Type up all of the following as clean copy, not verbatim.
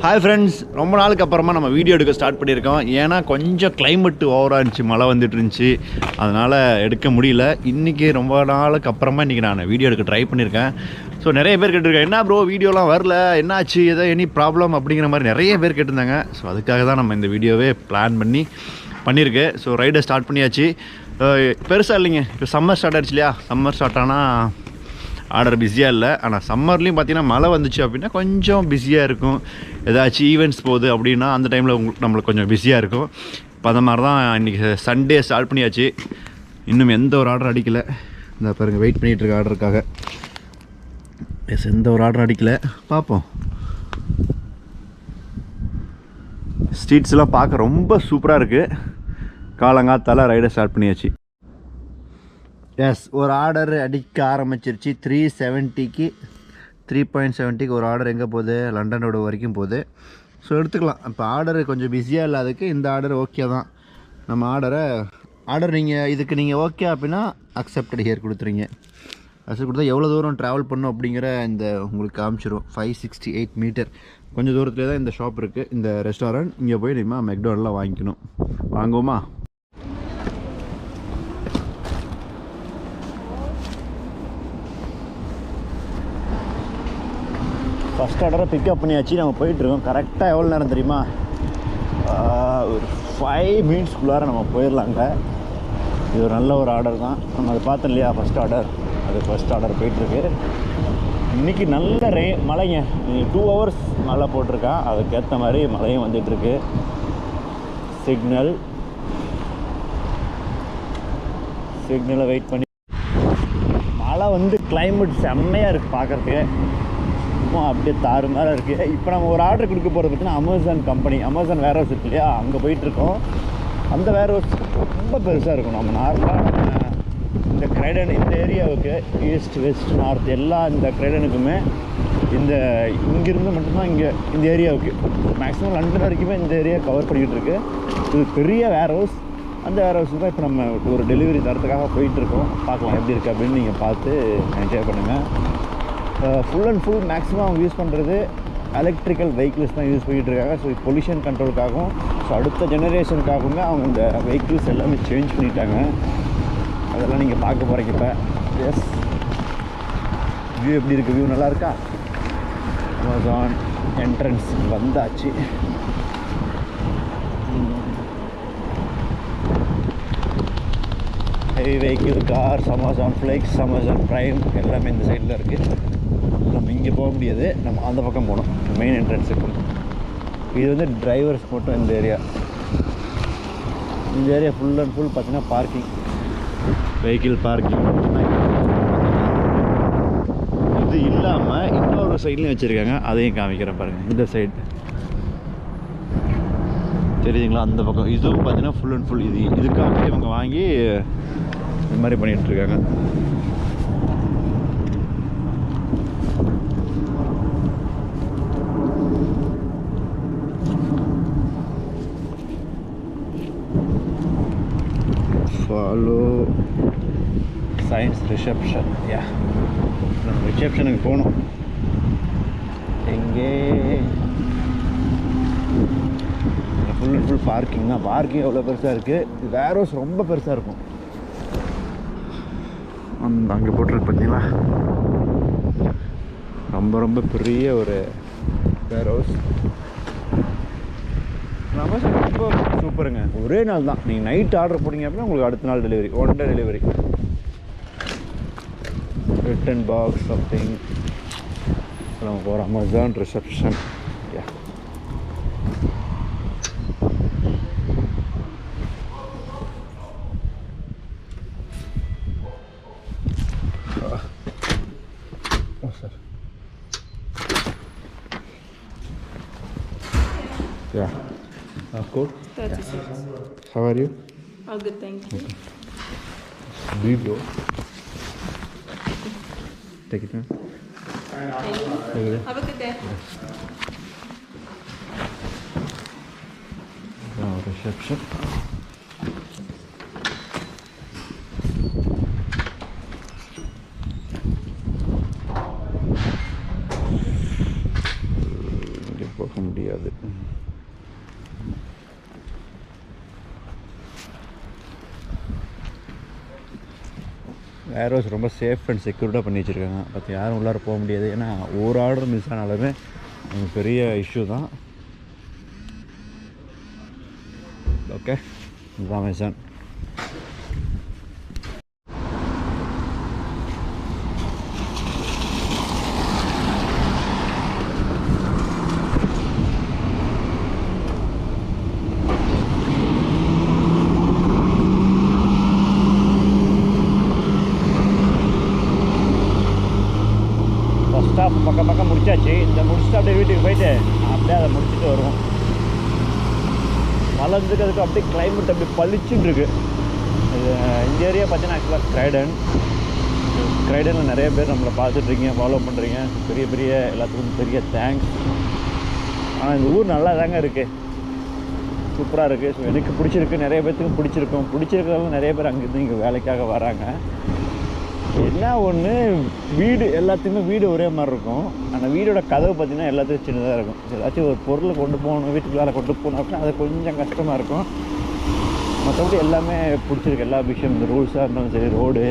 Hi friends, ரொம்ப நாளுக்கு அப்புறமா நம்ம வீடியோ எடுக்க ஸ்டார்ட் பண்ணியிருக்கோம். ஏன்னா கொஞ்சம் கிளைமேட்டு ஓவராக இருந்துச்சு, மழை வந்துட்டு இருந்துச்சு, அதனால் எடுக்க முடியல. இன்றைக்கி ரொம்ப நாளுக்கு அப்புறமா இன்றைக்கி நான் வீடியோ எடுக்க ட்ரை பண்ணியிருக்கேன். ஸோ நிறைய பேர் கேட்டிருக்கேன், என்ன ப்ரோ வீடியோலாம் வரல, என்னாச்சு, ஏதோ எனி ப்ராப்ளம் அப்படிங்கிற மாதிரி நிறைய பேர் கேட்டிருந்தாங்க. ஸோ அதுக்காக தான் நம்ம இந்த வீடியோவே பிளான் பண்ணியிருக்கு. ஸோ ரைடை ஸ்டார்ட் பண்ணியாச்சு. பெருசாக இல்லைங்க, இப்போ சம்மர் ஸ்டார்ட் ஆகிடுச்சு இல்லையா. சம்மர் ஸ்டார்ட் ஆனால் ஆர்டர் பிஸியாக இல்லை. ஆனால் சம்மர்லேயும் பார்த்தீங்கன்னா மழை வந்துச்சு அப்படின்னா கொஞ்சம் பிஸியாக இருக்கும். ஏதாச்சும் ஈவெண்ட்ஸ் போகுது அப்படின்னா அந்த டைமில் நம்மளுக்கு கொஞ்சம் பிஸியாக இருக்கும். இப்போ அந்த மாதிரி தான் இன்றைக்கி சண்டே ஸ்டார்ட் பண்ணியாச்சு. இன்னும் எந்த ஒரு ஆர்டர் அடிக்கலை. இந்த பாருங்கள், வெயிட் பண்ணிகிட்ருக்க ஆர்டருக்காக. எந்த ஒரு ஆர்டர் அடிக்கலை, பார்ப்போம். ஸ்ட்ரீட்ஸ்லாம் பார்க்க ரொம்ப சூப்பராக இருக்குது. காலங்காத்தால் ரைடை ஸ்டார்ட் பண்ணியாச்சு. எஸ், ஒரு ஆர்டர் அடிக்க ஆரம்பிச்சிருச்சு. 370க்கு 3.70க்கு ஒரு ஆர்டர் எங்கே போகுது, லண்டன் ரோடு வரைக்கும் போகுது. ஸோ எடுத்துக்கலாம். இப்போ ஆர்டர் கொஞ்சம் பிஸியாக இல்லாததுக்கு இந்த ஆர்டர் ஓகே தான். நம்ம ஆர்டர் இதுக்கு நீங்கள் ஓகே அப்படின்னா அக்செப்டட் ஹியர் கொடுத்துறீங்க. அக்செப்ட் கொடுத்தா எவ்வளோ தூரம் ட்ராவல் பண்ணும் அப்படிங்கிற இந்த உங்களுக்கு காமிச்சிடும். 568 மீட்டர் கொஞ்சம் தூரத்துலேயே தான் இந்த ஷாப் இருக்குது, இந்த ரெஸ்டாரண்ட். இங்கே போய் நம்ம மெக்டோனல்டில் வாங்கிக்கணும். வாங்குவோமா? ஃபஸ்ட் ஆர்டரை பிக்கப் பண்ணியாச்சு. நம்ம போயிட்டுருக்கோம். கரெக்டாக எவ்வளோ நேரம் தெரியுமா? ஒரு 5 மினிட்ஸ்க்குள்ளார நம்ம போயிடலாங்க. இது ஒரு நல்ல ஒரு ஆர்டர் தான். நம்ம அதை பார்த்தோம் இல்லையா, ஃபஸ்ட் ஆர்டர். அது ஃபஸ்ட் ஆர்டர் போயிட்டுருக்கு. இன்றைக்கி நல்ல மழைங்க. 2 ஹவர்ஸ் மழை போட்டிருக்கான். அதுக்கேற்ற மாதிரி மழையும் வந்துட்டுருக்கு. சிக்னலை வெயிட் பண்ணி மழை கிளைமேட் செம்மையாக இருக்குது பார்க்குறதுக்கு. அப்படியே தாறுமாறாக இருக்குது. இப்போ நம்ம ஒரு ஆர்டர் கொடுக்க போகிறது பார்த்தீங்கன்னா அமேசான் கம்பெனி, அமேசான் வேர் ஹவுஸ் இருக்கு இல்லையா, அங்கே போயிட்டுருக்கோம். அந்த வேர் ஹவுஸ் ரொம்ப பெருசாக இருக்கும். நம்ம நார்மலாக இந்த கிரைடன் இந்த ஏரியாவுக்கு ஈஸ்ட் வெஸ்ட் நார்த் எல்லா இந்த கிரைடனுக்குமே இங்கேருந்து மட்டும்தான் இந்த ஏரியாவுக்கு மேக்ஸிமம் லண்டன் வரைக்குமே இந்த ஏரியா கவர் பண்ணிக்கிட்டு இருக்கு. இது பெரிய வேர் ஹவுஸ். அந்த வேர் ஹவுஸுக்கு தான் இப்போ நம்ம ஒரு டெலிவரி தரத்துக்காக போயிட்டுருக்கோம். பார்க்கலாம் எப்படி இருக்குது அப்படின்னு நீங்கள் பார்த்து என்ஜாய் பண்ணுங்கள். ஃபுல் அண்ட் ஃபுல் மேக்ஸிமம் அவங்க யூஸ் பண்ணுறது எலக்ட்ரிக்கல் வெஹிக்கிள்ஸ் தான் யூஸ் பண்ணிகிட்ருக்காங்க. ஸோ பொல்யூஷன் கண்ட்ரோலுக்காகவும் ஸோ அடுத்த ஜெனரேஷனுக்காகவும் அவங்க இந்த வெஹிக்கிள்ஸ் எல்லாமே சேஞ்ச் பண்ணிட்டாங்க. அதெல்லாம் நீங்கள் பார்க்க போகிறீங்க இப்போ. எஸ், வியூ எப்படி இருக்குது? வியூ நல்லா இருக்கா? அமேசான் என்ட்ரன்ஸ் வந்தாச்சு. Heavy vehicle, cars, Amazon flex, Amazon prime எல்லாமே இந்த சைடில் இருக்குது. நம்ம இங்கே போக முடியாது, நம்ம அந்த பக்கம் போகணும், மெயின் என்ட்ரன்ஸுக்கு. இது டிரைவர்ஸ் மட்டும். இந்த ஏரியா ஃபுல் அண்ட் ஃபுல் பார்த்தீங்கன்னா பார்க்கிங், வெஹிக்கிள் பார்க்கிங் மட்டும்தான். இது இல்லாமல் இன்னொரு சைட்லையும் வச்சுருக்காங்க, அதையும் காமிக்கிறேன் பாருங்கள். இந்த சைடு தெரியுதுங்களா, அந்த பக்கம். இதுவும் பார்த்தீங்கன்னா ஃபுல் அண்ட் ஃபுல் இதுக்காக இவங்க வாங்கி இந்த மாதிரி பண்ணிகிட்ருக்காங்க. Follow science reception. நம்ம ரிசப்ஷனுக்கு போகணும். எங்கே? ஃபுல் அண்ட் ஃபுல் பார்க்கிங் தான். பார்க்கிங் எவ்வளோ பெருசாக இருக்குது. வேர் ஹவுஸ் ரொம்ப பெருசாக இருக்கும். அங்கே போட்டிருக்கு பார்த்தீங்களா, ரொம்ப பெரிய ஒரு வேர் ஹவுஸ். ரொம்ப சூப்பருங்க. ஒரே நாள் தான். நீங்கள் நைட் ஆர்டர் போட்டிங்க அப்படின்னா உங்களுக்கு அடுத்த நாள் delivery, 1 day delivery. Return box something. நம்ம போகிற Amazon reception. Yeah. Code? 36. How are you? All good, thank you. Video. Take it, man. Thank you. Have a good day. Reception. பார்க்க முடியாது. வேர்ஹவுஸ் ரொம்ப சேஃப் அண்ட் செக்யூர்டாக பண்ணி வச்சுருக்காங்க. But யாரும் உள்ளார போக முடியாது. ஏன்னா ஒரு ஆர்டர் மிஸ் ஆனாலுமே பெரிய இஷ்யூ தான். ஓகே, இதுதான் அமேசான். ஸ்டாப் பக்கம் முடிச்சாச்சு. இந்த முடிச்சுட்டு அப்படியே வீட்டுக்கு போயிட்டு அப்படியே அதை முடிச்சுட்டு வருவோம். மழை இருந்துக்கிறதுக்கு அப்படியே கிளைமேட் அப்படியே பளிச்சுட்டு இருக்கு. இது இந்த ஏரியா பார்த்தீங்கன்னா ஆக்சுவலாக கிரைடனில் நிறைய பேர் நம்மளை பார்த்துட்ருக்கீங்க, ஃபாலோ பண்ணுறீங்க. பெரிய பெரிய எல்லாத்துக்கும் பெரிய தேங்க்ஸ். ஆனால் இந்த ஊர் நல்லா தாங்க இருக்குது, சூப்பராக இருக்குது. ஸோ எனக்கு பிடிச்சிருக்கு, நிறைய பேர்த்துக்கும் பிடிச்சிருக்கிறவங்க நிறைய பேர் அங்கேருந்து இங்கே வேலைக்காக வராங்க. என்ன ஒன்று, வீடு எல்லாத்துக்குமே வீடு ஒரே மாதிரி இருக்கும். ஆனால் வீடோட கதவு பார்த்திங்கன்னா எல்லாத்துக்கும் சின்னதாக இருக்கும். ஏதாச்சும் ஒரு பொருளை கொண்டு போகணும், வீட்டுக்குள்ளார கொண்டு போகணும் அப்படின்னா அது கொஞ்சம் கஷ்டமாக இருக்கும். மற்றபடி எல்லாமே பிடிச்சிருக்கு. எல்லா விஷயம், இந்த ரூல்ஸாக இருந்தாலும் சரி, ரோடு,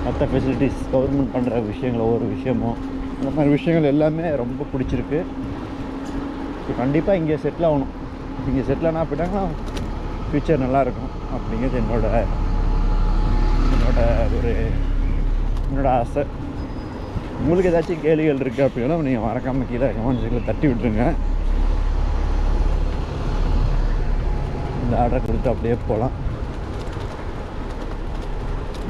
மற்ற ஃபெசிலிட்டிஸ், கவர்மெண்ட் பண்ணுற விஷயங்கள், ஒவ்வொரு விஷயமும் அந்த மாதிரி விஷயங்கள் எல்லாமே ரொம்ப பிடிச்சிருக்கு. கண்டிப்பாக இங்கே செட்டில் ஆகணும். இங்கே செட்டில் ஆனால் அப்படின்னா ஃப்யூச்சர் நல்லாயிருக்கும் அப்படிங்கிறது என்னோட ஆசை. உங்களுக்கு ஏதாச்சும் கேள்விகள் இருக்குது அப்படின்னா நீங்கள் மறக்காமல் கீழே கமெண்ட்ஸில் தட்டி விட்டுருங்க. இந்த ஆர்டரை கொடுத்து அப்படியே போகலாம்.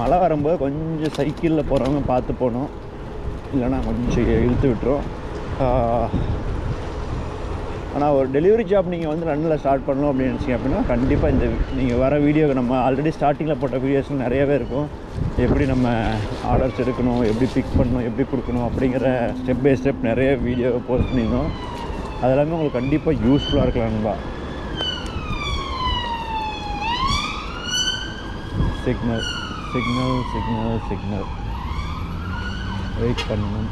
மழை வரும்போது கொஞ்சம் சைக்கிளில் போகிறவங்க பார்த்து போகணும், இல்லைன்னா கொஞ்சம் இழுத்து விட்டுரும். ஆனால் ஒரு டெலிவரி ஜாப் நீங்கள் வந்து ரன்னில் ஸ்டார்ட் பண்ணணும் அப்படின்னு நினச்சிங்க அப்படின்னா கண்டிப்பாக இந்த நீங்கள் வர வீடியோ நம்ம ஆல்ரெடி ஸ்டார்டிங்கில் போட்ட வீடியோஸ்லாம் நிறையவே இருக்கும். எப்படி நம்ம ஆர்டர்ஸ் எடுக்கணும், எப்படி பிக் பண்ணணும், எப்படி கொடுக்கணும் அப்படிங்கிற ஸ்டெப் பை ஸ்டெப் நிறைய வீடியோ போஸ்ட் பண்ணியிருந்தோம். அதெல்லாமே உங்களுக்கு கண்டிப்பாக யூஸ்ஃபுல்லாக இருக்கலாம்பா. சிக்னல் வெயிட் பண்ணணும்.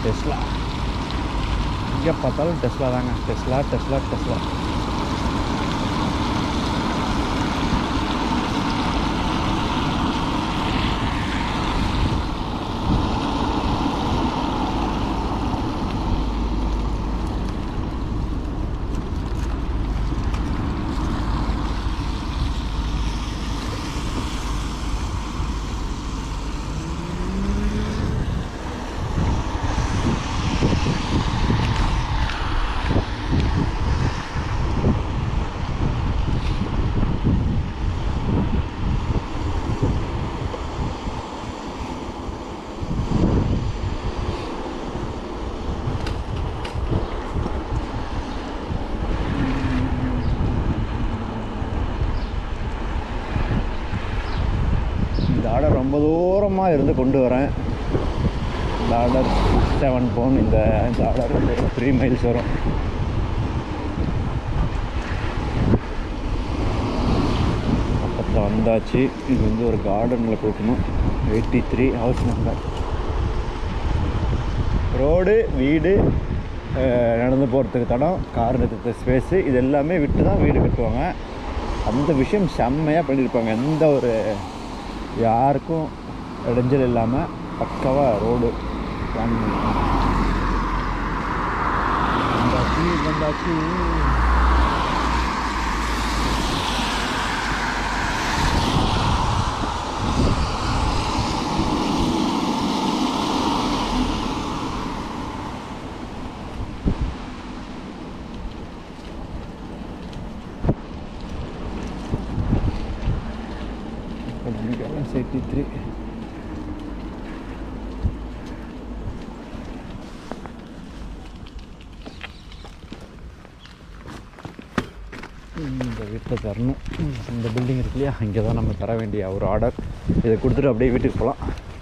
டெஸ்லா, எங்கே பார்த்தாலும் டெஸ்லா தாங்க. டெஸ்லா. ஆர்டர் ரொம்ப தூரமாக இருந்து கொண்டு வரேன். இந்த ஆர்டர் 7 பவுன். இந்த ஆர்டர் 3 மைல்ஸ் வரும். பக்கத்தில் வந்தாச்சு. இது வந்து ஒரு கார்டனில் கொடுக்கணும். 83 ஹவுஸ் நம்பர். ரோடு, வீடு, நடந்து போகிறதுக்கு தடம், கார் நிறுத்துறதுக்கு ஸ்பேஸு, இது எல்லாமே விட்டு தான் வீடு கட்டுவாங்க. அந்த விஷயம் செம்மையாக பண்ணியிருப்பாங்க. எந்த ஒரு யாருக்கும் இடைஞ்சல் இல்லாமல் பக்காவாக ரோடு பிளான் பண்ணியிருக்காங்க. வந்தாச்சு. Gallas 83. இந்த வீட்டில் இப்போ தரணும். இந்த பில்டிங் இருக்கு இல்லையா, இங்கே தான் நம்ம தர வேண்டிய ஒரு ஆர்டர். இதை கொடுத்துட்டு அப்படியே வீட்டுக்கு போகலாம்.